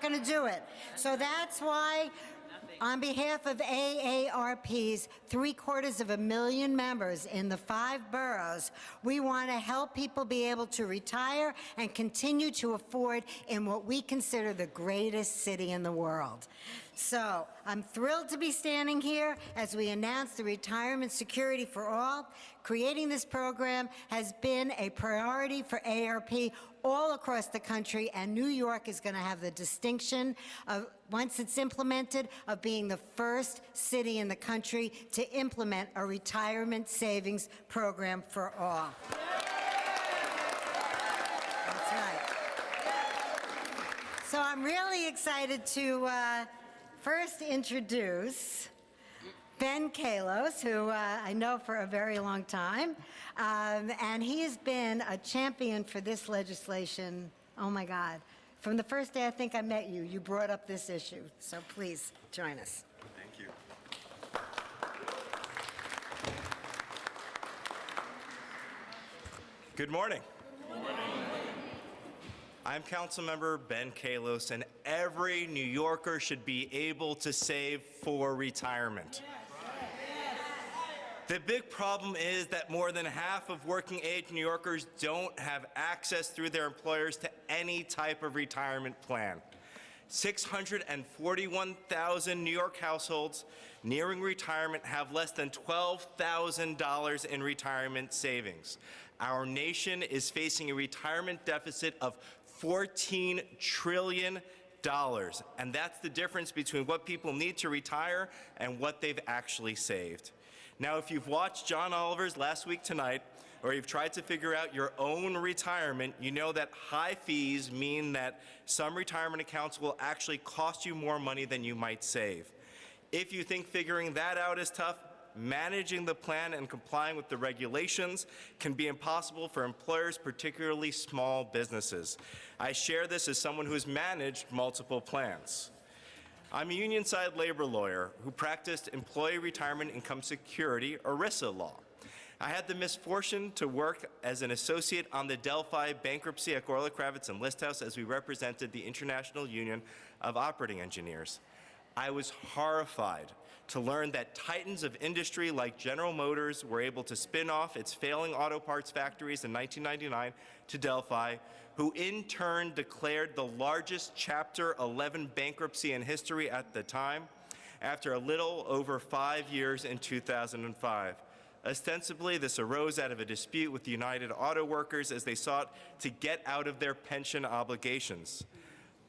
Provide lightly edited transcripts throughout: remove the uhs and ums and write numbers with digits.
gonna do it. So that's why, on behalf of AARP's 750,000 members in the 5 boroughs, we want to help people be able to retire and continue to afford in what we consider the greatest city in the world. So I'm thrilled to be standing here as we announce the Retirement Security for All. Creating this program has been a priority for AARP all across the country, and New York is going to have the distinction of, once it's implemented, of being the first city in the country to implement a retirement savings program for all. That's right. So I'm really excited to first introduce Ben Kalos, who I know for a very long time, and he has been a champion for this legislation, oh my God. From the first day I think I met you, you brought up this issue, so please join us. Thank you. Good morning. Good morning. I'm Councilmember Ben Kalos, and every New Yorker should be able to save for retirement. The big problem is that more than half of working-age New Yorkers don't have access through their employers to any type of retirement plan. 641,000 New York households nearing retirement have less than $12,000 in retirement savings. Our nation is facing a retirement deficit of $14 trillion. And that's the difference between what people need to retire and what they've actually saved. Now, if you've watched John Oliver's Last Week Tonight, or you've tried to figure out your own retirement, you know that high fees mean that some retirement accounts will actually cost you more money than you might save. If you think figuring that out is tough, managing the plan and complying with the regulations can be impossible for employers, particularly small businesses. I share this as someone who's managed multiple plans. I'm a union-side labor lawyer who practiced employee retirement income security, ERISA law. I had the misfortune to work as an associate on the Delphi bankruptcy at Gorla, Kravitz, and Listhouse as we represented the International Union of Operating Engineers. I was horrified to learn that titans of industry like General Motors were able to spin off its failing auto parts factories in 1999 to Delphi, who in turn declared the largest Chapter 11 bankruptcy in history at the time, after a little over 5 years in 2005. Ostensibly, this arose out of a dispute with the United Auto Workers as they sought to get out of their pension obligations.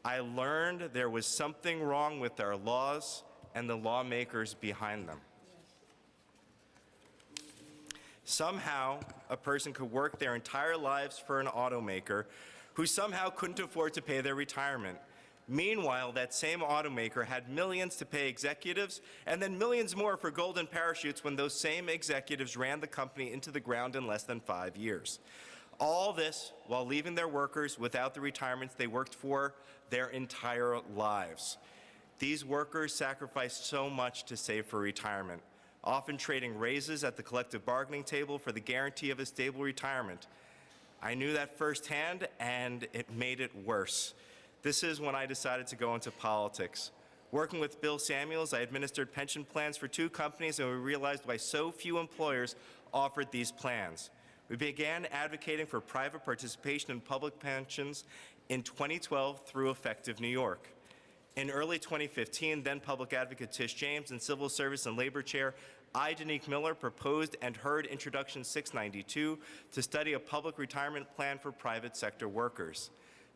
I learned there was something wrong with our laws and the lawmakers behind them. Somehow, a person could work their entire lives for an automaker who somehow couldn't afford to pay their retirement. Meanwhile, that same automaker had millions to pay executives and then millions more for golden parachutes when those same executives ran the company into the ground in less than 5 years. All this while leaving their workers without the retirements they worked for their entire lives. These workers sacrificed so much to save for retirement, often trading raises at the collective bargaining table for the guarantee of a stable retirement. I knew that firsthand, and it made it worse. This is when I decided to go into politics. Working with Bill Samuels, I administered pension plans for 2 companies, and we realized why so few employers offered these plans. We began advocating for private participation in public pensions in 2012 through Effective New York. In early 2015, then Public Advocate Tish James and Civil Service and Labor Chair Ozzie Miller proposed and heard Introduction 692 to study a public retirement plan for private sector workers.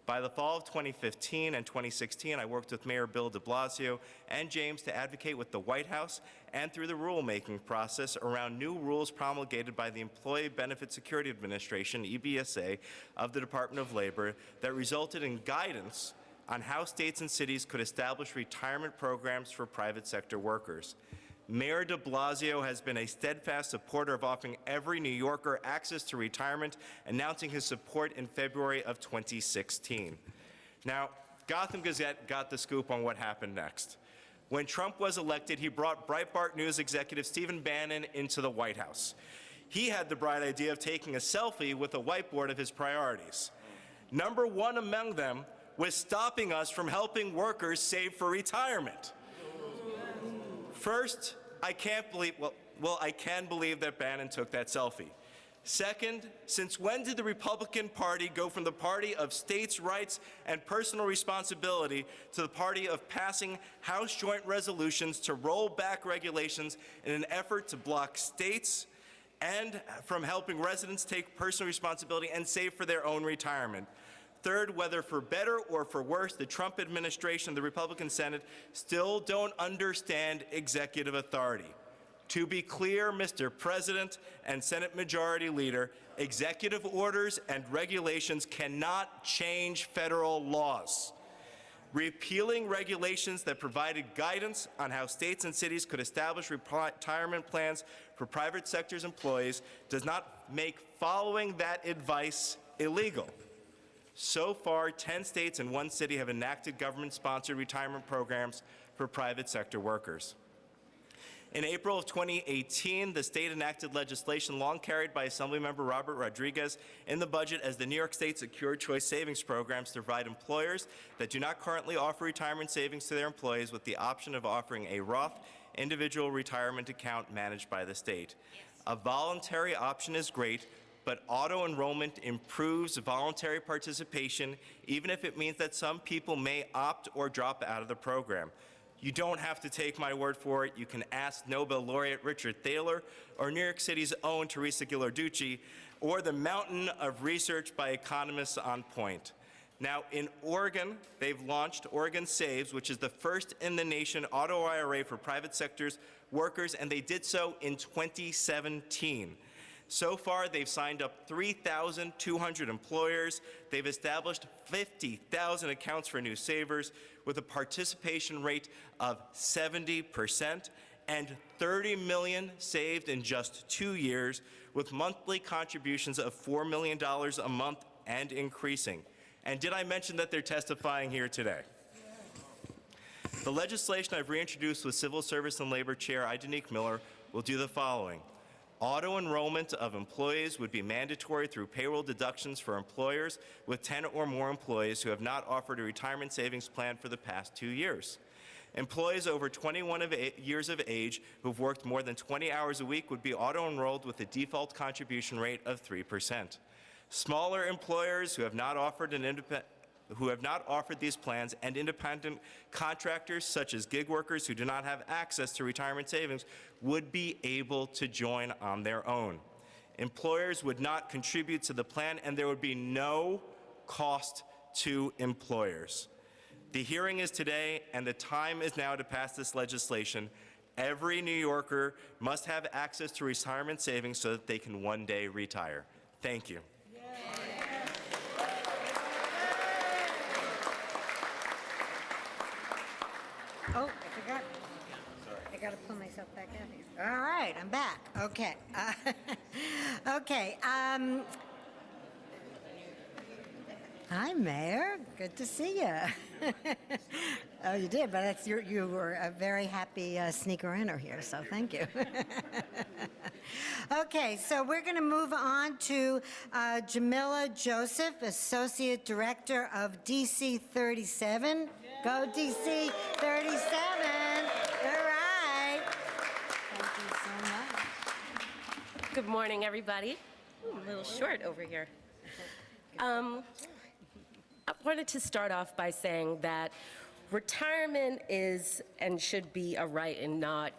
By the fall of 2015 and 2016, I worked with Mayor Bill de Blasio and James to advocate with the White House and through the rulemaking process around new rules promulgated by the Employee Benefit Security Administration, EBSA, of the Department of Labor that resulted in guidance on how states and cities could establish retirement programs for private sector workers. Mayor de Blasio has been a steadfast supporter of offering every New Yorker access to retirement, announcing his support in February of 2016. Now, Gotham Gazette got the scoop on what happened next. When Trump was elected, he brought Breitbart News executive Stephen Bannon into the White House. He had the bright idea of taking a selfie with a whiteboard of his priorities. Number 1 among them was stopping us from helping workers save for retirement. First, I can't believe, I can believe that Bannon took that selfie. Second, since when did the Republican Party go from the party of states' rights and personal responsibility to the party of passing House joint resolutions to roll back regulations in an effort to block states and from helping residents take personal responsibility and save for their own retirement? Third, whether for better or for worse, the Trump administration and the Republican Senate still don't understand executive authority. To be clear, Mr. President and Senate Majority Leader, executive orders and regulations cannot change federal laws. Repealing regulations that provided guidance on how states and cities could establish retirement plans for private sector's employees does not make following that advice illegal. So far, 10 states and 1 city have enacted government-sponsored retirement programs for private sector workers. In April of 2018, the state enacted legislation long carried by Assemblymember Robert Rodriguez in the budget as the New York State Secure Choice Savings Programs to provide employers that do not currently offer retirement savings to their employees with the option of offering a Roth individual retirement account managed by the state. A voluntary option is great, but auto-enrollment improves voluntary participation, even if it means that some people may opt or drop out of the program. You don't have to take my word for it. You can ask Nobel laureate Richard Thaler or New York City's own Teresa Ghilarducci or the mountain of research by economists on point. Now, in Oregon, they've launched Oregon Saves, which is the first in the nation auto IRA for private sector's workers, and they did so in 2017. So far, they've signed up 3,200 employers. They've established 50,000 accounts for new savers with a participation rate of 70% and $30 million saved in just 2 years with monthly contributions of $4 million a month and increasing. And did I mention that they're testifying here today? The legislation I've reintroduced with Civil Service and Labor Chair Ozzie Miller will do the following. Auto-enrollment of employees would be mandatory through payroll deductions for employers with 10 or more employees who have not offered a retirement savings plan for the past 2 years. Employees over 21 years of age who've worked more than 20 hours a week would be auto-enrolled with a default contribution rate of 3%. Smaller employers who have not offered these plans and independent contractors such as gig workers who do not have access to retirement savings would be able to join on their own. Employers would not contribute to the plan and there would be no cost to employers. The hearing is today and the time is now to pass this legislation. Every New Yorker must have access to retirement savings so that they can one day retire. Thank you. Oh, I forgot. I got to pull myself back out here. All right, I'm back. Okay. Okay. Hi, Mayor. Good to see you. Oh, you did, but that's you were a very happy sneaker-inner here, so thank you. Okay, so we're going to move on to Jamila Joseph, Associate Director of DC 37. Go DC 37. All right. Thank you so much. Good morning, everybody. Ooh, a little short over here. I wanted to start off by saying that retirement is and should be a right and not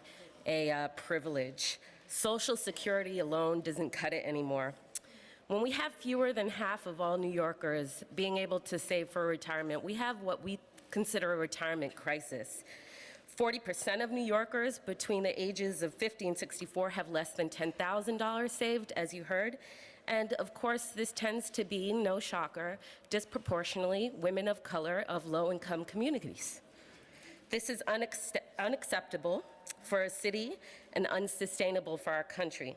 a privilege. Social Security alone doesn't cut it anymore. When we have fewer than half of all New Yorkers being able to save for retirement, we have what we consider a retirement crisis. 40% of New Yorkers between the ages of 50 and 64 have less than $10,000 saved, as you heard. And of course, this tends to be, no shocker, disproportionately women of color of low-income communities. This is unacceptable for a city and unsustainable for our country.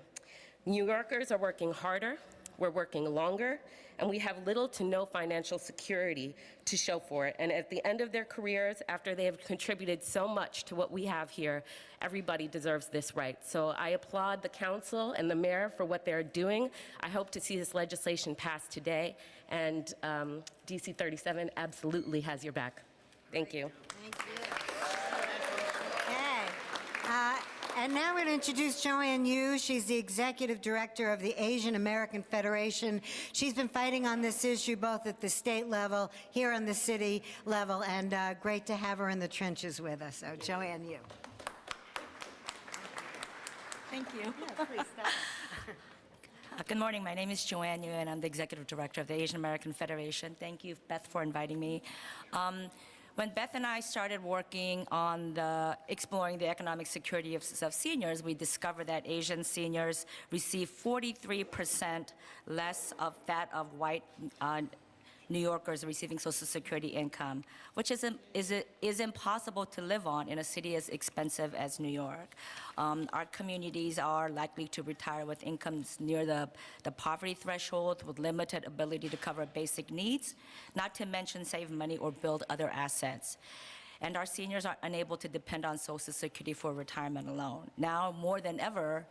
New Yorkers are working harder, we're working longer, and we have little to no financial security to show for it. And at the end of their careers, after they have contributed so much to what we have here, everybody deserves this right. So I applaud the council and the mayor for what they're doing. I hope to see this legislation passed today, and DC 37 absolutely has your back. Thank you. Thank you. Okay. And now we're going to introduce Joanne Yu. She's the Executive Director of the Asian American Federation. She's been fighting on this issue both at the state level, here on the city level, and great to have her in the trenches with us. So, Joanne Yu. Thank you. Yeah, please stop. Good morning. My name is Joanne Yu, and I'm the Executive Director of the Asian American Federation. Thank you, Beth, for inviting me. When Beth and I started working on exploring the economic security of seniors, we discovered that Asian seniors receive 43% less of that of white New Yorkers receiving Social Security income, which is impossible to live on in a city as expensive as New York. Our communities are likely to retire with incomes near the poverty threshold, with limited ability to cover basic needs, not to mention save money or build other assets. And our seniors are unable to depend on Social Security for retirement alone. Now, more than ever,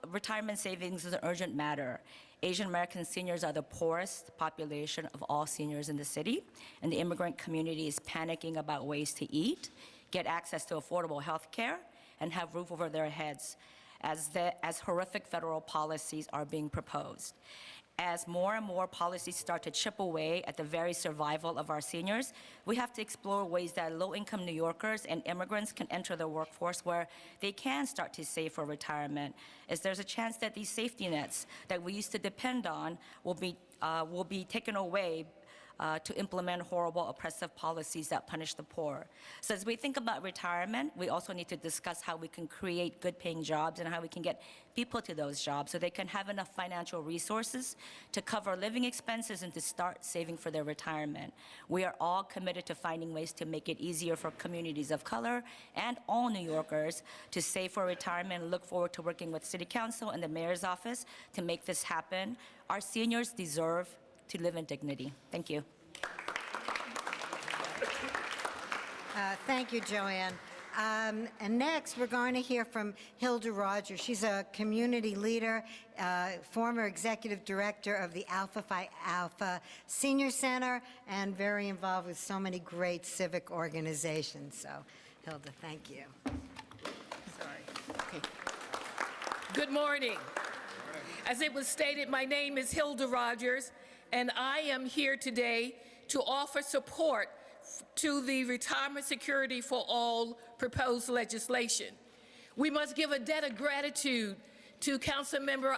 retirement savings is an urgent matter. Asian American seniors are the poorest population of all seniors in the city, and the immigrant community is panicking about ways to eat, get access to affordable health care, and have roof over their heads as horrific federal policies are being proposed. As more and more policies start to chip away at the very survival of our seniors, we have to explore ways that low-income New Yorkers and immigrants can enter the workforce where they can start to save for retirement, as there's a chance that these safety nets that we used to depend on will be taken away to implement horrible, oppressive policies that punish the poor. So as we think about retirement, we also need to discuss how we can create good-paying jobs and how we can get people to those jobs so they can have enough financial resources to cover living expenses and to start saving for their retirement. We are all committed to finding ways to make it easier for communities of color and all New Yorkers to save for retirement, and look forward to working with City Council and the Mayor's office to make this happen. Our seniors deserve to live in dignity. Thank you. Thank you, Joanne. And next, we're going to hear from Hilda Rogers. She's a community leader, former executive director of the Alpha Phi Alpha Senior Center, and very involved with so many great civic organizations. So, Hilda, thank you. Sorry. Okay. Good morning. As it was stated, my name is Hilda Rogers, and I am here today to offer support to the Retirement Security for All proposed legislation. We must give a debt of gratitude to Councilmember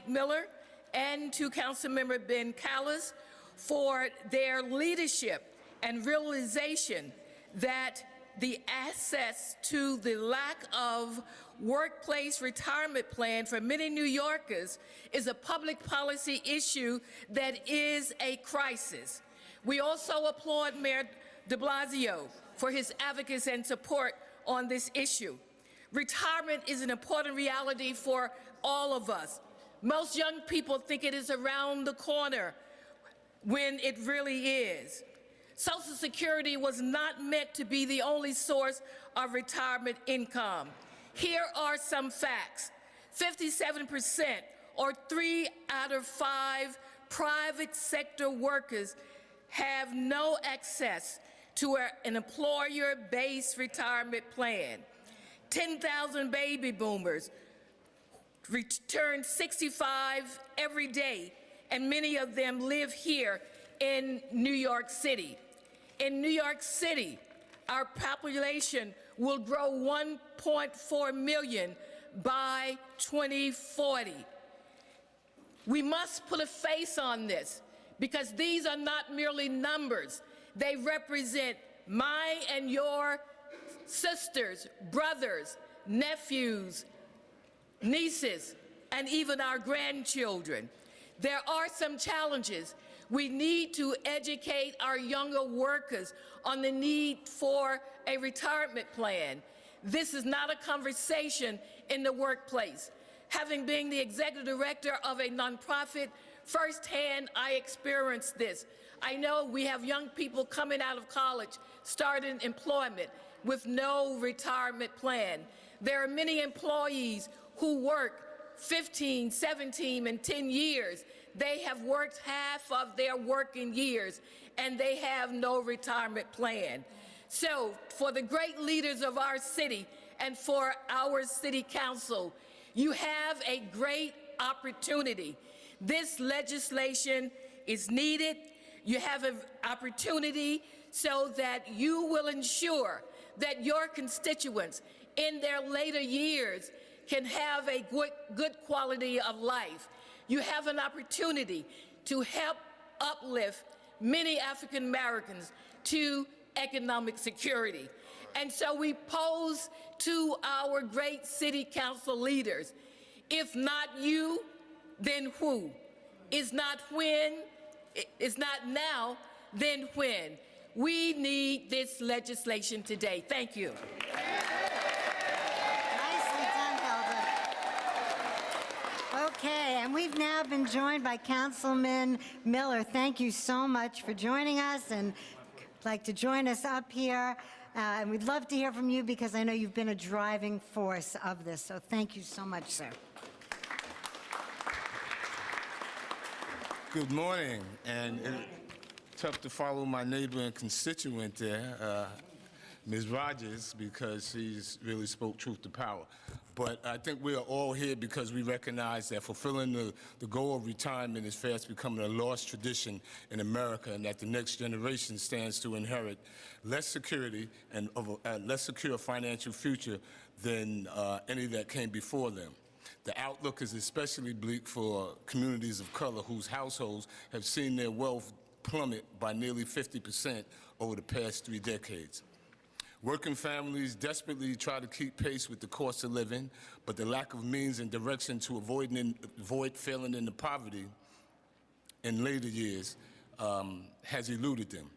Miller and to Councilmember Ben Callis for their leadership and realization that the access to the lack of workplace retirement plan for many New Yorkers is a public policy issue that is a crisis. We also applaud Mayor de Blasio for his advocacy and support on this issue. Retirement is an important reality for all of us. Most young people think it is around the corner when it really is. Social Security was not meant to be the only source of retirement income. Here are some facts. 57%, or 3 out of 5 private sector workers have no access to an employer-based retirement plan. 10,000 baby boomers turn 65 every day, and many of them live here in New York City. In New York City, our population will grow 1.4 million by 2040. We must put a face on this, because these are not merely numbers. They represent my and your sisters, brothers, nephews, nieces, and even our grandchildren. There are some challenges. We need to educate our younger workers on the need for a retirement plan. This is not a conversation in the workplace. Having been the executive director of a nonprofit, firsthand I experienced this. I know we have young people coming out of college, starting employment with no retirement plan. There are many employees who work 15, 17, and 10 years. They have worked half of their working years, and they have no retirement plan. So, for the great leaders of our city and for our city council, you have a great opportunity. This legislation is needed. You have an opportunity so that you will ensure that your constituents in their later years can have a good quality of life. You have an opportunity to help uplift many African Americans to economic security. And so we pose to our great city council leaders, if not you, then who? It's not when, it's not now, then when? We need this legislation today. Thank you. Nicely done, Hilda. Okay, and we've now been joined by Councilman Miller. Thank you so much for joining us, and like to join us up here. And we'd love to hear from you because I know you've been a driving force of this. So thank you so much, sir. Good morning, and it's tough to follow my neighbor and constituent there, Ms. Rogers, because she's really spoke truth to power. But I think we are all here because we recognize that fulfilling the goal of retirement is fast becoming a lost tradition in America, and that the next generation stands to inherit less security and a less secure financial future than any that came before them. The outlook is especially bleak for communities of color whose households have seen their wealth plummet by nearly 50% over the past 3 decades. Working families desperately try to keep pace with the cost of living, but the lack of means and direction to avoid falling into poverty in later years has eluded them.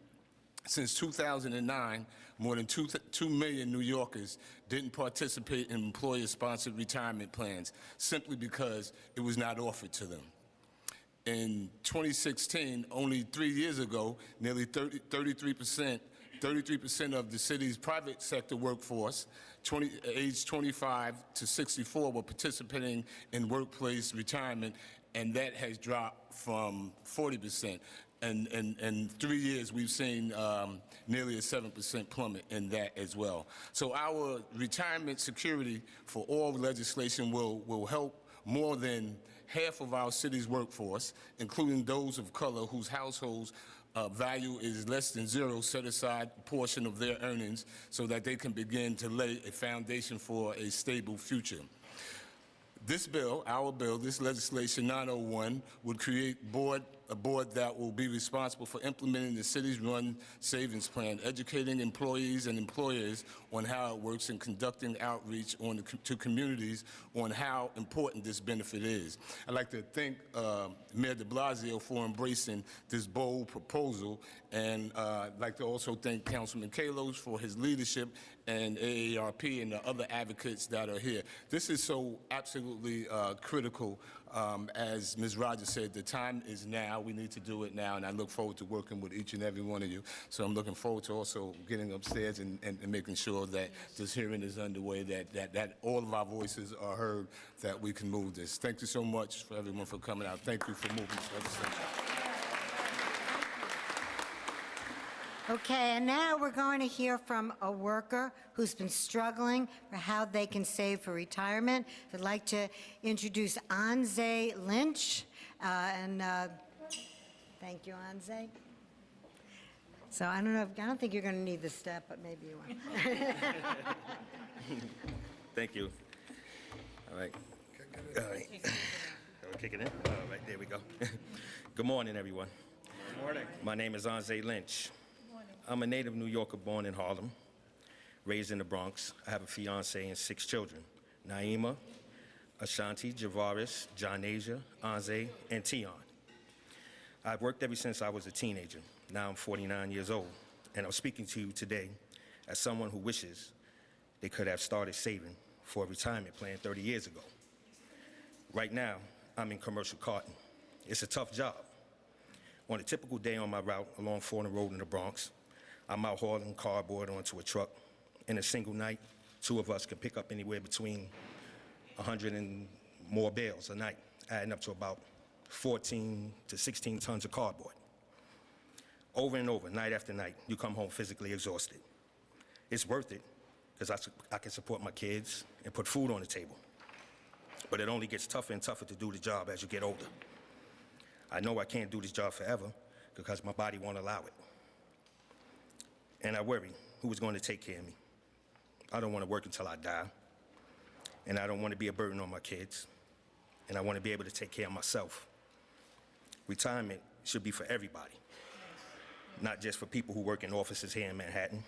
Since 2009, more than 2 million New Yorkers didn't participate in employer-sponsored retirement plans simply because it was not offered to them. In 2016, only 3 years ago, nearly 33% of the city's private sector workforce, aged 25 to 64, were participating in workplace retirement, and that has dropped from 40%. And in 3 years, we've seen nearly a 7% plummet in that as well. So our retirement security for all legislation will help more than half of our city's workforce, including those of color whose households value is less than zero, set aside a portion of their earnings so that they can begin to lay a foundation for a stable future. This bill, our bill, this legislation 901, would create a board that will be responsible for implementing the city's run savings plan, educating employees and employers on how it works, and conducting outreach to communities on how important this benefit is. I'd like to thank Mayor de Blasio for embracing this bold proposal, and I'd like to also thank Councilman Kalos for his leadership, and AARP and the other advocates that are here. This is so absolutely critical. As Ms. Rogers said, the time is now. We need to do it now, and I look forward to working with each and every one of you. So I'm looking forward to also getting upstairs and making sure that this hearing is underway, that all of our voices are heard, that we can move this. Thank you so much for everyone for coming out. Thank you for moving this legislation. Okay, and now we're going to hear from a worker who's been struggling for how they can save for retirement. I'd like to introduce Ozzie Lynch, thank you, Ozzie. So I don't think you're going to need the step, but maybe you will. Thank you. All right. All right. We're kicking in. All right, there we go. Good morning, everyone. Good morning. My name is Ozzie Lynch. I'm a native New Yorker born in Harlem, raised in the Bronx. I have a fiance and 6 children, Naima, Ashanti, Javaris, Johnasia, Anze, and Tion. I've worked ever since I was a teenager. Now I'm 49 years old, and I'm speaking to you today as someone who wishes they could have started saving for a retirement plan 30 years ago. Right now, I'm in commercial carting. It's a tough job. On a typical day on my route along Fordham Road in the Bronx, I'm out hauling cardboard onto a truck. In a single night, 2 of us can pick up anywhere between 100 and more bales a night, adding up to about 14 to 16 tons of cardboard. Over and over, night after night, you come home physically exhausted. It's worth it because I can support my kids and put food on the table. But it only gets tougher and tougher to do the job as you get older. I know I can't do this job forever because my body won't allow it. And I worry, who is going to take care of me? I don't want to work until I die. And I don't want to be a burden on my kids. And I want to be able to take care of myself. Retirement should be for everybody. Not just for people who work in offices here in Manhattan.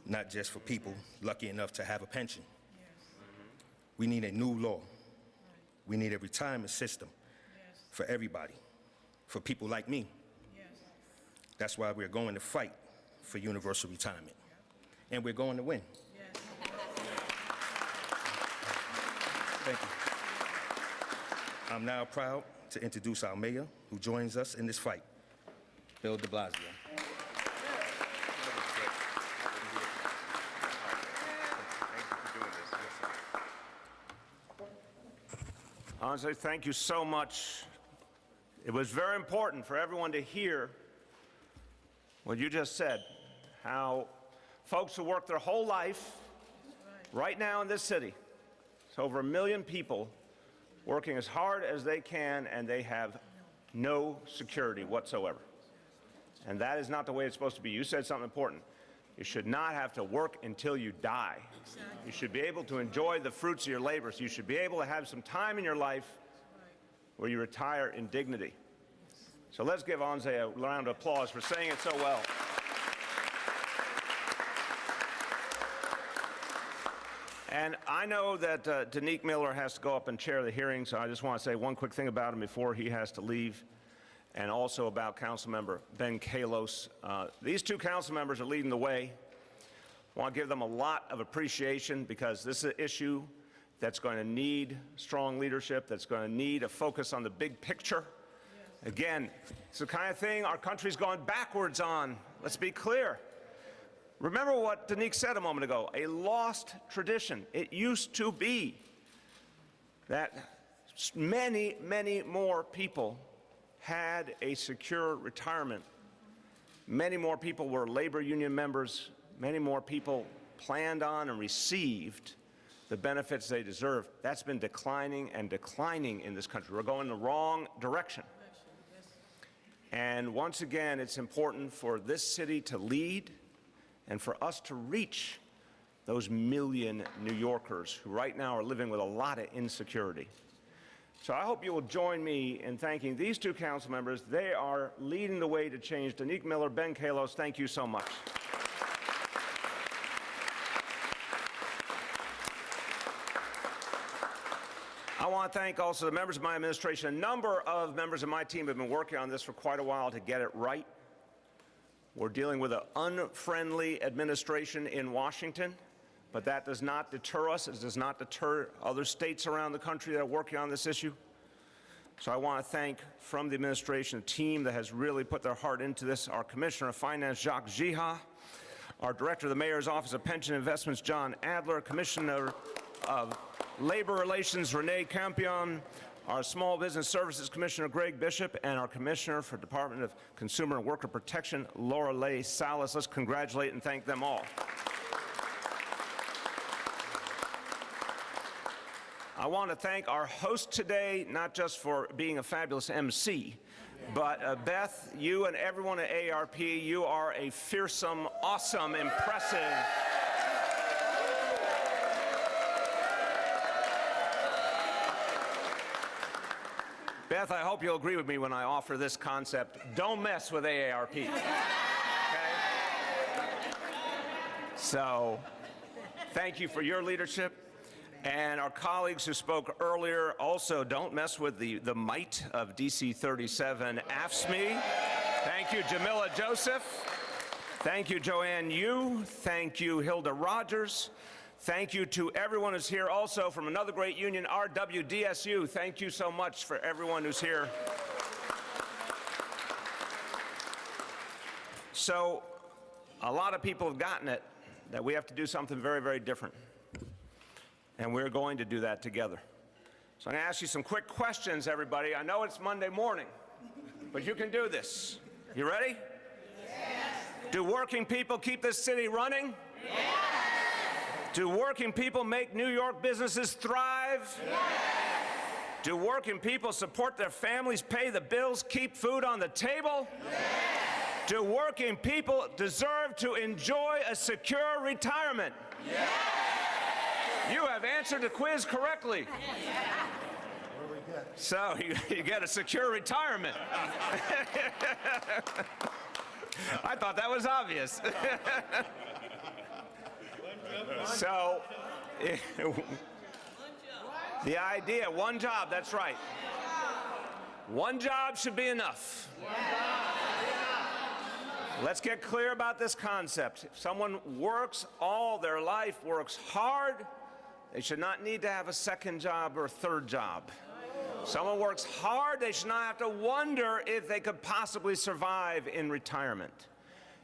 Not just for people lucky enough to have a pension. We need a new law. We need a retirement system for everybody, for people like me. That's why we're going to fight for universal retirement. And we're going to win. Thank you. I'm now proud to introduce our mayor, who joins us in this fight, Bill de Blasio. Ozzie, thank you so much. It was very important for everyone to hear what you just said, how folks who work their whole life right now in this city, it's over 1 million people working as hard as they can, and they have no security whatsoever. And that is not the way it's supposed to be. You said something important. You should not have to work until you die. You should be able to enjoy the fruits of your labors. You should be able to have some time in your life where you retire in dignity. So let's give Ozzie a round of applause for saying it so well. And I know that Danique Miller has to go up and chair the hearing, so I just want to say one quick thing about him before he has to leave, and also about Councilmember Ben Kalos. These 2 council members are leading the way. I want to give them a lot of appreciation because this is an issue that's going to need strong leadership, that's going to need a focus on the big picture. Again, it's the kind of thing our country's gone backwards on. Let's be clear. Remember what Danique said a moment ago, a lost tradition. It used to be that many, many more people had a secure retirement. Many more people were labor union members. Many more people planned on and received the benefits they deserve. That's been declining and declining in this country. We're going the wrong direction. And once again, it's important for this city to lead and for us to reach those 1 million New Yorkers who right now are living with a lot of insecurity. So I hope you will join me in thanking these 2 council members. They are leading the way to change. Danique Miller, Ben Kalos, thank you so much. I want to thank also the members of my administration. A number of members of my team have been working on this for quite a while to get it right. We're dealing with an unfriendly administration in Washington, but that does not deter us. It does not deter other states around the country that are working on this issue. So I want to thank, from the administration, a team that has really put their heart into this, our Commissioner of Finance, Jacques Jiha, our Director of the Mayor's Office of Pension Investments, John Adler, Commissioner of Labor Relations, Renee Campion, our Small Business Services Commissioner, Greg Bishop, and our Commissioner for Department of Consumer and Worker Protection, Laura Leigh Salas. Let's congratulate and thank them all. I want to thank our host today, not just for being a fabulous MC, but Beth, you and everyone at AARP, you are a fearsome, awesome, impressive. Beth, I hope you'll agree with me when I offer this concept. Don't mess with AARP. Okay? So, thank you for your leadership. And our colleagues who spoke earlier also don't mess with the might of DC 37 AFSCME. Thank you, Jamila Joseph. Thank you, Joanne Yu. Thank you, Hilda Rogers. Thank you to everyone who's here. Also from another great union, RWDSU. Thank you so much for everyone who's here. So a lot of people have gotten it that we have to do something very, very different. And we're going to do that together. So I'm going to ask you some quick questions, everybody. I know it's Monday morning, but you can do this. You ready? Yes. Do working people keep this city running? Yes. Do working people make New York businesses thrive? Yes. Do working people support their families, pay the bills, keep food on the table? Yes. Do working people deserve to enjoy a secure retirement? Yes. You have answered the quiz correctly. So you get a secure retirement. I thought that was obvious. So the idea, one job, that's right. One job should be enough. Let's get clear about this concept. If someone works all their life, works hard, they should not need to have a second job or a third job. Someone works hard, they should not have to wonder if they could possibly survive in retirement.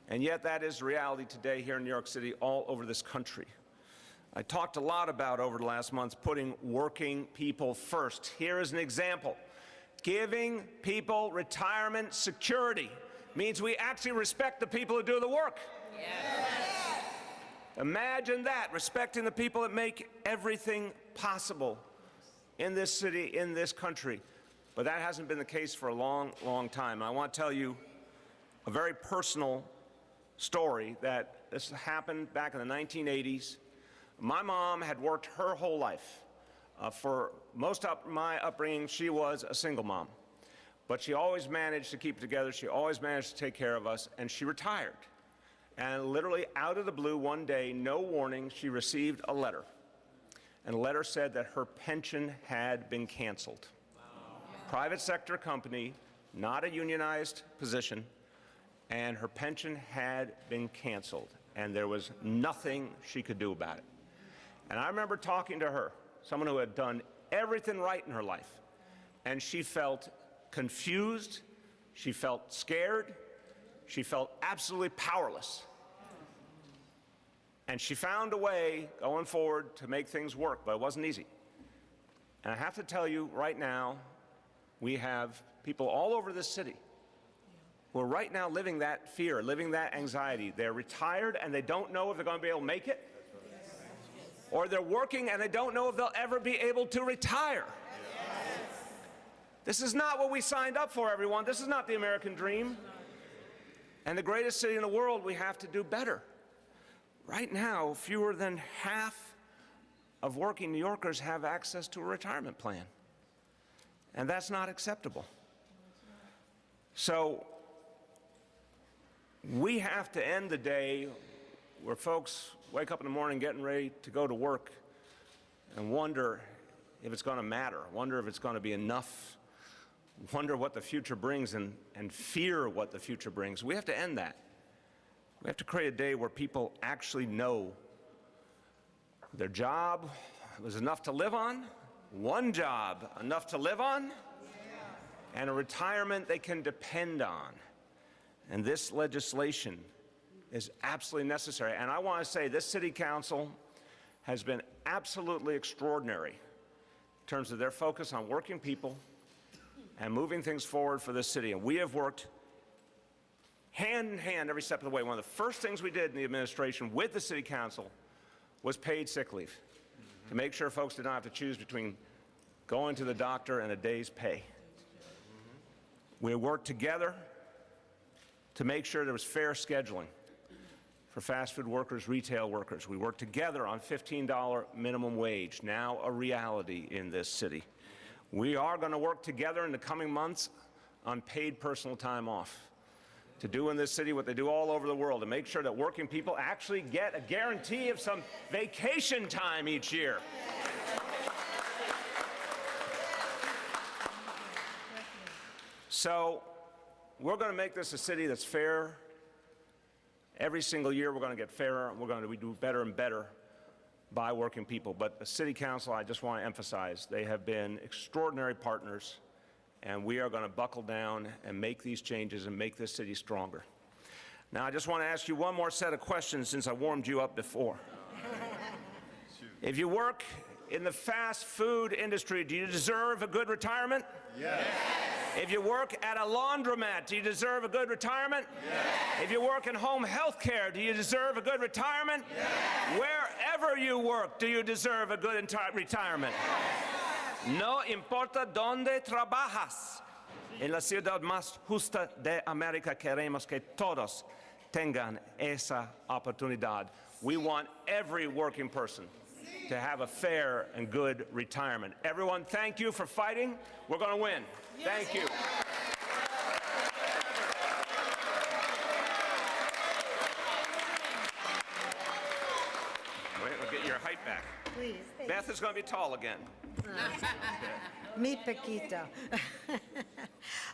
And yet that is reality today here in New York City, all over this country. I talked a lot about over the last months putting working people first. Here is an example. Giving people retirement security means we actually respect the people who do the work. Yes. Imagine that, respecting the people that make everything possible in this city, in this country. But that hasn't been the case for a long, long time. And I want to tell you a very personal story that this happened back in the 1980s. My mom had worked her whole life. For most of my upbringing, she was a single mom. But she always managed to keep it together. She always managed to take care of us, and she retired. And literally out of the blue, one day, no warning, she received a letter. And the letter said that her pension had been canceled. Wow. Private sector company, not a unionized position, and her pension had been canceled. And there was nothing she could do about it. And I remember talking to her, someone who had done everything right in her life, and she felt confused, she felt scared, she felt absolutely powerless. And she found a way going forward to make things work, but it wasn't easy. And I have to tell you right now, we have people all over this city who are right now living that fear, living that anxiety. They're retired and they don't know if they're going to be able to make it. Or they're working and they don't know if they'll ever be able to retire. This is not what we signed up for, everyone. This is not the American dream. And the greatest city in the world, we have to do better. Right now, fewer than half of working New Yorkers have access to a retirement plan. And that's not acceptable. So we have to end the day where folks wake up in the morning getting ready to go to work and wonder if it's going to matter, wonder if it's going to be enough, wonder what the future brings, and fear what the future brings. We have to end that. We have to create a day where people actually know their job was enough to live on, one job enough to live on, and a retirement they can depend on. And this legislation is absolutely necessary. And I want to say this city council has been absolutely extraordinary in terms of their focus on working people and moving things forward for this city. And we have worked hand in hand every step of the way. One of the first things we did in the administration with the city council was paid sick leave to make sure folks did not have to choose between going to the doctor and a day's pay. We worked together to make sure there was fair scheduling for fast food workers, retail workers. We worked together on $15 minimum wage, now a reality in this city. We are going to work together in the coming months on paid personal time off to do in this city what they do all over the world, to make sure that working people actually get a guarantee of some vacation time each year. So we're going to make this a city that's fair. Every single year we're going to get fairer, and we're going to do better and better. by working people. But the City Council, I just want to emphasize, they have been extraordinary partners, and we are going to buckle down and make these changes and make this city stronger. Now, I just want to ask you one more set of questions since I warmed you up before. If you work in the fast food industry, do you deserve a good retirement? Yes. If you work at a laundromat, do you deserve a good retirement? Yes. If you work in home health care, do you deserve a good retirement? Yes. Wherever you work, do you deserve a good retirement? Yes. No importa donde trabajas. En la ciudad más justa de América queremos que todos tengan esa oportunidad. We want every working person to have a fair and good retirement. Everyone, thank you for fighting. We're going to win. Thank you. Wait, we'll get your height back. Please. Beth is going to be tall again. Mi Paquito.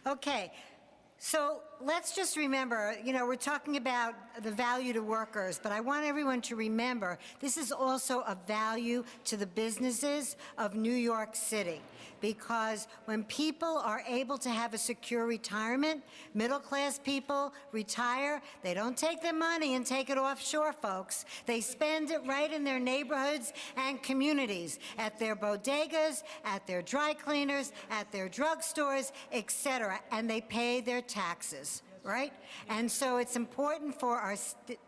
Okay. So let's just remember, you know, we're talking about the value to workers, but I want everyone to remember this is also a value to the businesses of New York City, because when people are able to have a secure retirement, middle-class people retire, they don't take their money and take it offshore, folks. They spend it right in their neighborhoods and communities, at their bodegas, at their dry cleaners, at their drugstores, etc., and they pay their taxes, right? And so it's important for our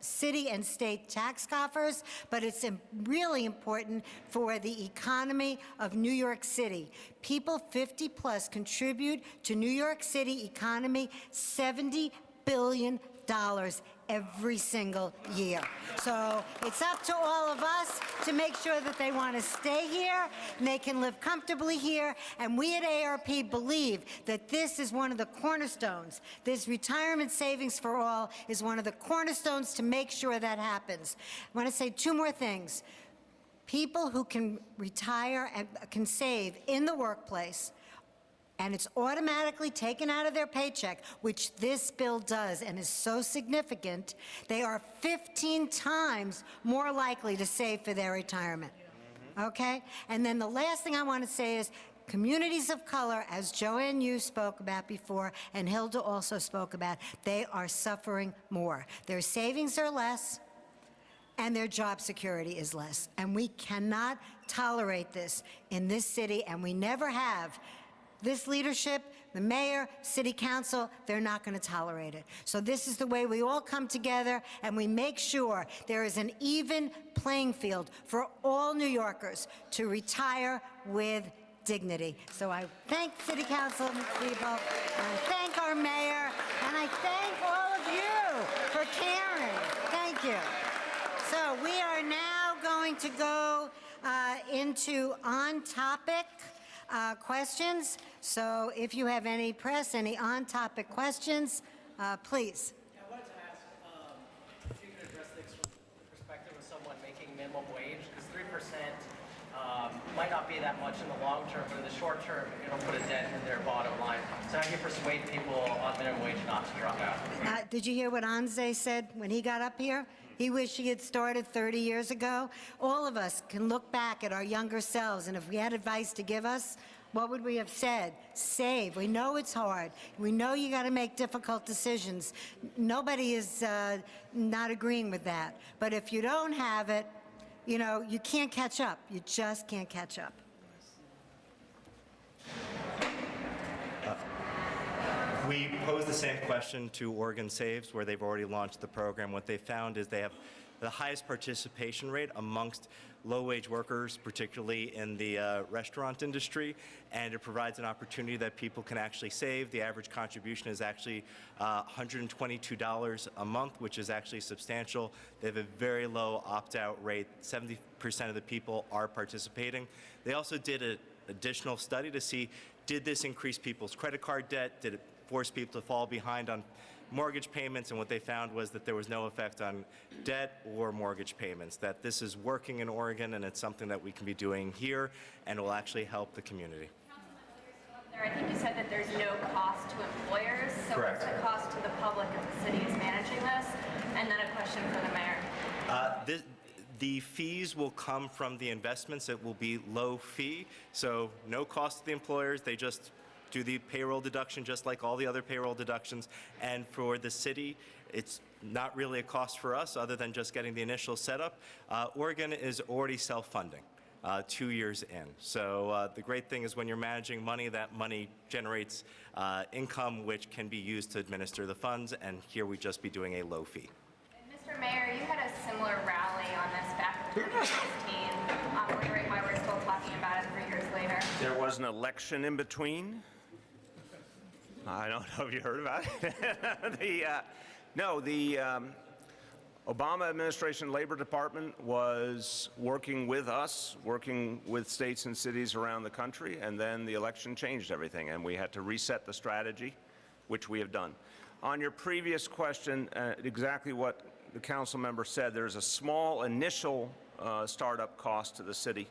city and state tax coffers, but it's really important for the economy of New York City. People 50 plus contribute to New York City economy $70 billion every single year. So it's up to all of us to make sure that they want to stay here and they can live comfortably here. And we at ARP believe that this is one of the cornerstones. This retirement savings for all is one of the cornerstones to make sure that happens. I want to say two more things. People who can retire and can save in the workplace, and it's automatically taken out of their paycheck, which this bill does and is so significant, they are 15 times more likely to save for their retirement. Okay? And then the last thing I want to say is communities of color, as Joanne you spoke about before and Hilda also spoke about, they are suffering more. Their savings are less and their job security is less. And we cannot tolerate this in this city, and we never have. This leadership, the mayor, city council, they're not going to tolerate it. So this is the way we all come together and we make sure there is an even playing field for all New Yorkers to retire with dignity. So I thank city council people, and I thank our mayor, and I thank all of you for caring. Thank you. So we are now going to go into on-topic questions. So if you have any press, any on-topic questions, please. Yeah, I wanted to ask if you could address this from the perspective of someone making minimum wage, because 3% might not be that much in the long term, but in the short term, it'll put a dent in their bottom line. So how do you persuade people on minimum wage not to drop out? Did you hear what Ozzie said when he got up here? He wished he had started 30 years ago. All of us can look back at our younger selves, and if we had advice to give us, what would we have said? Save. We know it's hard. We know you got to make difficult decisions. Nobody is not agreeing with that. But if you don't have it, you know, you can't catch up. You just can't catch up. We posed the same question to Oregon Saves, where they've already launched the program. What they found is they have the highest participation rate amongst low-wage workers, particularly in the restaurant industry, and it provides an opportunity that people can actually save. The average contribution is actually $122 a month, which is actually substantial. They have a very low opt-out rate. 70% of the people are participating. They also did an additional study to see, did this increase people's credit card debt? Did it force people to fall behind on mortgage payments? And what they found was that there was no effect on debt or mortgage payments, that this is working in Oregon and it's something that we can be doing here and will actually help the community. I think you said that there's no cost to employers, so Correct. what's the cost to the public if the city is managing this? And then a question for the mayor. The fees will come from the investments. It will be low fee, so no cost to the employers. They just do the payroll deduction just like all the other payroll deductions. And for the city, it's not really a cost for us other than just getting the initial setup. Oregon is already self-funding 2 years in. So the great thing is when you're managing money, that money generates income which can be used to administer the funds, and here we'd just be doing a low fee. Mr. Mayor, you had a similar rally on this back in 2016. I'm wondering why we're still talking about it 3 years later. There was an election in between. I don't know if you heard about it. The Obama administration Labor Department was working with us, working with states and cities around the country, and then the election changed everything, and we had to reset the strategy, which we have done. On your previous question, exactly what the council member said, there's a small initial startup cost to the city.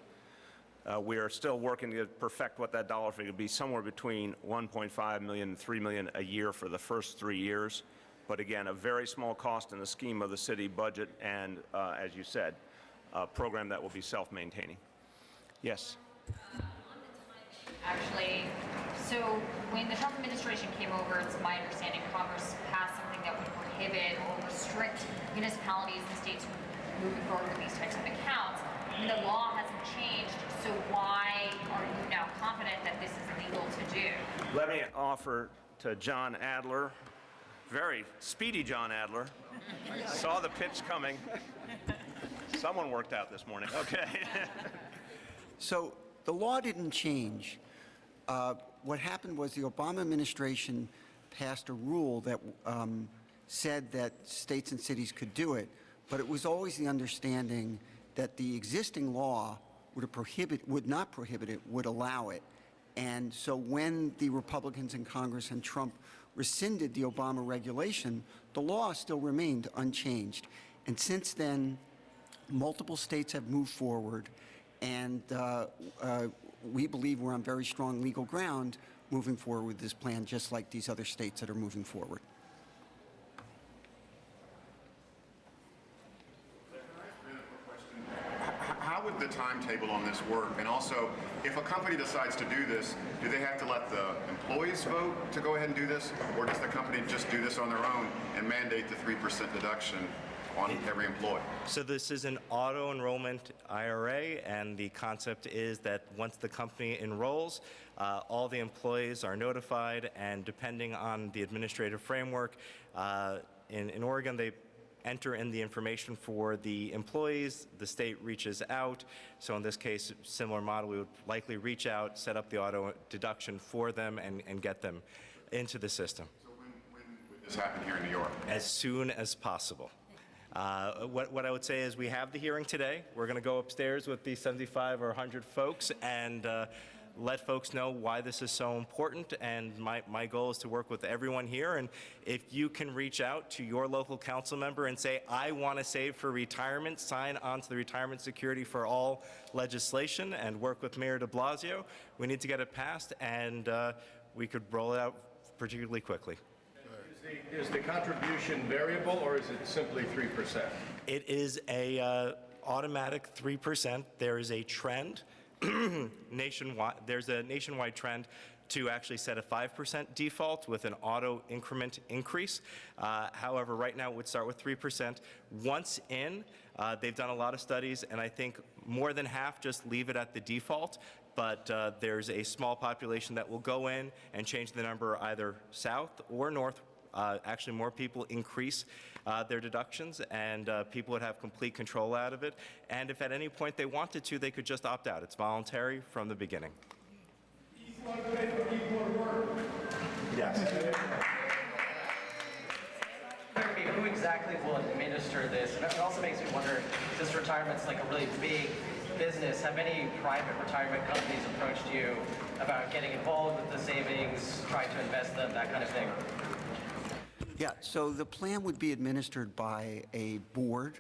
We are still working to perfect what that dollar figure would be, somewhere between $1.5 million and $3 million a year for the first 3 years. But again, a very small cost in the scheme of the city budget and, as you said, a program that will be self-maintaining. Yes? Actually, so when the Trump administration came over, it's my understanding Congress passed something that would prohibit or restrict municipalities and states from moving forward with these types of accounts. And the law hasn't changed, so why are you now confident that this is legal to do? Let me offer to John Adler, very speedy John Adler. Saw the pitch coming. Someone worked out this morning. Okay. So the law didn't change. What happened was the Obama administration passed a rule that said that states and cities could do it, but it was always the understanding that the existing law would not prohibit it, would allow it. And so when the Republicans in Congress and Trump rescinded the Obama regulation, the law still remained unchanged. And since then, multiple states have moved forward, and we believe we're on very strong legal ground moving forward with this plan, just like these other states that are moving forward. How would the timetable on this work? And also, if a company decides to do this, do they have to let the employees vote to go ahead and do this? Or does the company just do this on their own and mandate the 3% deduction on every employee? So this is an auto-enrollment IRA, and the concept is that once the company enrolls, all the employees are notified, and depending on the administrative framework, in Oregon, they enter in the information for the employees, the state reaches out. So in this case, similar model, we would likely reach out, set up the auto deduction for them, and get them into the system. So when would this happen here in New York? As soon as possible. What I would say is we have the hearing today. We're going to go upstairs with the 75 or 100 folks and let folks know why this is so important, and my goal is to work with everyone here. And if you can reach out to your local council member and say, I want to save for retirement, sign on to the Retirement Security for All legislation and work with Mayor de Blasio. We need to get it passed, and we could roll it out particularly quickly. Is the contribution variable, or is it simply 3%? It is a automatic 3%. There is a trend nationwide. There's a nationwide trend to actually set a 5% default with an auto increment increase. However, right now it would start with 3%. Once in, they've done a lot of studies, and I think more than half just leave it at the default. But there's a small population that will go in and change the number either south or north. Actually, more people increase their deductions, and people would have complete control out of it. And if at any point they wanted to, they could just opt out. It's voluntary from the beginning. Yes. Who exactly will administer this? And it also makes me wonder, since retirement's like a really big business, have any private retirement companies approached you about getting involved with the savings, trying to invest them, that kind of thing? Yeah, so the plan would be administered by a board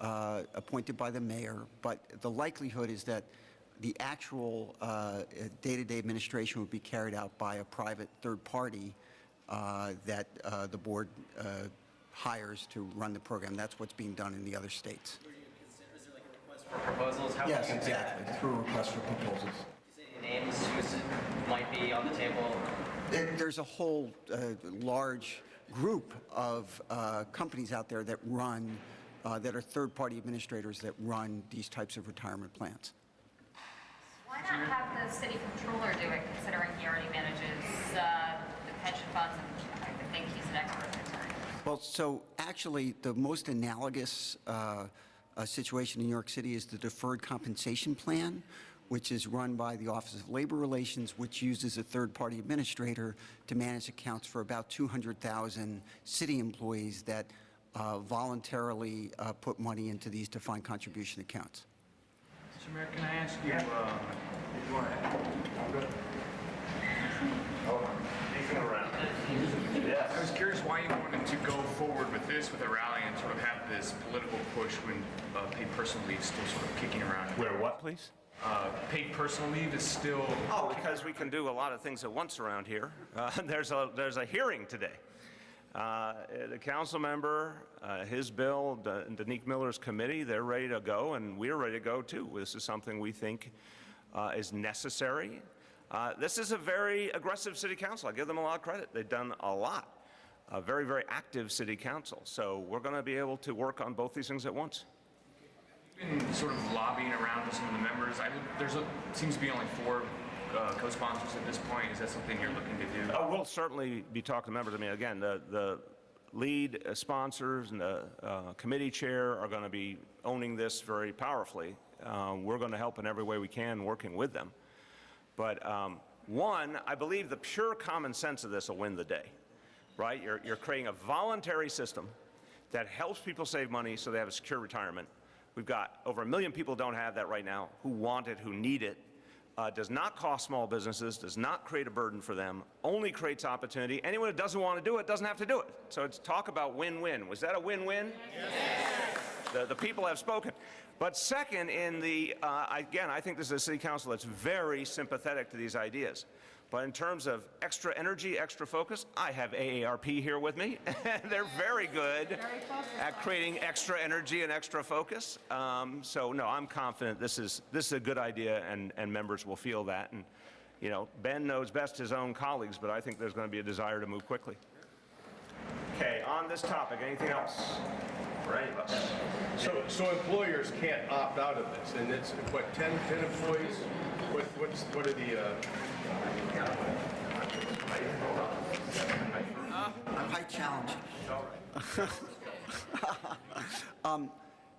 appointed by the mayor, but the likelihood is that the actual day-to-day administration would be carried out by a private third party that the board hires to run the program. That's what's being done in the other states. Is there like For proposals? How Yes, can you do that? exactly, through a request for proposals. Any names who might be on the table? There's a whole large group of companies out there that run, that are third-party administrators that run these types of retirement plans. Why not have the city controller do it, considering he already manages the pension funds, and I think he's an expert at that time? Well, so actually, the most analogous situation in New York City is the deferred compensation plan, which is run by the Office of Labor Relations, which uses a third-party administrator to manage accounts for about 200,000 city employees that voluntarily put money into these defined contribution accounts. Mr. Mayor, can I ask you, if you want to add? I'm good. Hold on. He's around. Yes. I was curious why you wanted to go forward with this, with a rally, and sort of have this political push when paid personal leave is still sort of kicking around. Where what, please? Paid personal leave is still... Oh, because we can do a lot of things at once around here. There's a hearing today. The council member, his bill, Denique Miller's committee, they're ready to go, and we're ready to go too. This is something we think is necessary. This is a very aggressive city council. I give them a lot of credit. They've done a lot. A very, very active city council. So we're going to be able to work on both these things at once. Been sort of lobbying around with some of the members. Seems to be only 4 co-sponsors at this point. Is that something you're looking to do? Oh, we'll certainly be talking to members. I mean, again, the lead sponsors and the committee chair are going to be owning this very powerfully. We're going to help in every way we can, working with them. But one, I believe the pure common sense of this will win the day, right? You're creating a voluntary system that helps people save money so they have a secure retirement. We've got over 1 million people don't have that right now, who want it, who need it. Does not cost small businesses, does not create a burden for them, only creates opportunity. Anyone who doesn't want to do it doesn't have to do it. So it's talk about win-win. Was that a win-win? Yes. The people have spoken. But second, again, I think this is a city council that's very sympathetic to these ideas. But in terms of extra energy, extra focus, I have AARP here with me. They're very good at creating extra energy and extra focus. So no, I'm confident this is a good idea, and members will feel that. And you know, Ben knows best his own colleagues, but I think there's going to be a desire to move quickly. Okay, on this topic, anything else? Right. So employers can't opt out of this, and it's what, 10 employees? What are the? Height challenge.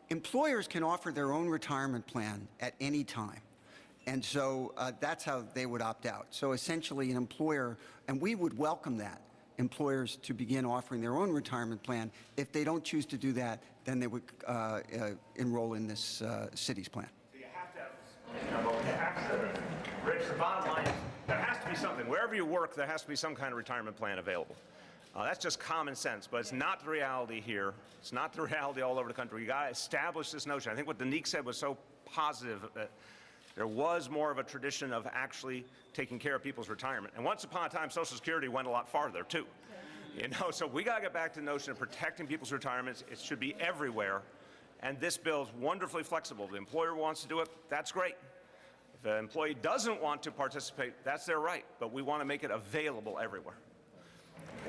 Employers can offer their own retirement plan at any time. And so that's how they would opt out. So essentially an employer, and we would welcome that, employers to begin offering their own retirement plan. If they don't choose to do that, then they would enroll in this city's plan. So you have to, Rich, the bottom line is there has to be something. Wherever you work, there has to be some kind of retirement plan available. That's just common sense, but it's not the reality here. It's not the reality all over the country. You got to establish this notion. I think what Denique said was so positive. There was more of a tradition of actually taking care of people's retirement. And once upon a time, Social Security went a lot farther, too. You know, so we got to get back to the notion of protecting people's retirements. It should be everywhere. And this bill is wonderfully flexible. If the employer wants to do it, that's great. If the employee doesn't want to participate, that's their right. But we want to make it available everywhere.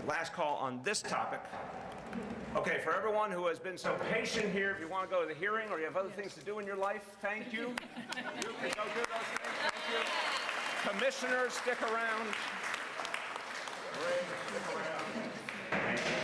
Last call on this topic. Okay, for everyone who has been so patient here, if you want to go to the hearing or you have other things to do in your life, thank you. You can go do those things. Thank you. Commissioners, stick around. Stick around. Thank you.